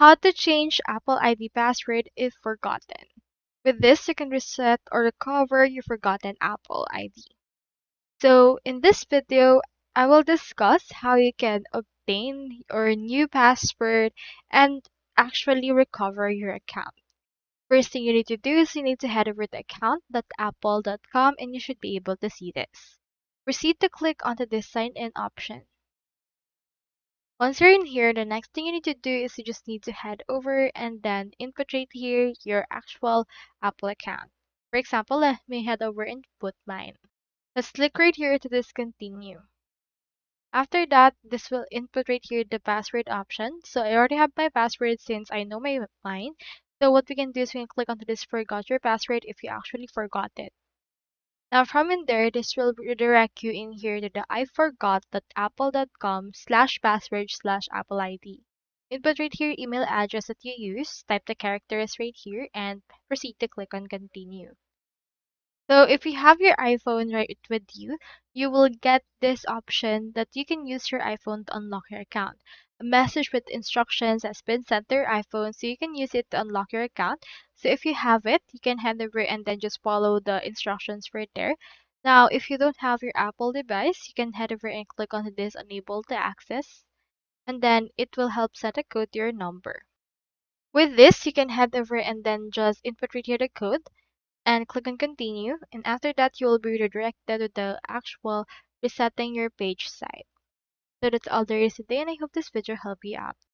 How to change Apple ID password if forgotten. With this, you can reset or recover your forgotten Apple ID. So in this video, I will discuss how you can obtain your new password and actually recover your account. First thing you need to do is you need to head over to account.apple.com and you should be able to see this. Proceed to click onto this sign in option. Once you're in here, the next thing you need to do is you just need to head over and then input right here your actual Apple account. For example, let me head over and put mine. Let's click right here to discontinue. After that, this will input right here the password option. So I already have my password since I know mine. So what we can do is we can click onto this forgot your password if you actually forgot it. Now from in there, this will redirect you in here to the iforgot.apple.com/password/Apple ID. Input right here email address that you use, type the characters right here, and proceed to click on continue. So if you have your iPhone right with you, you will get this option that you can use your iPhone to unlock your account. A message with instructions has been sent to your iPhone, so you can use it to unlock your account. So if you have it, you can head over and then just follow the instructions right there. Now, if you don't have your Apple device, you can head over and click on this enable to access, and then it will help set a code to your number. With this, you can head over and then just input right here the code and click on continue, and after that you will be redirected to the actual resetting your page site. So that's all there is today, and I hope this video helped you out.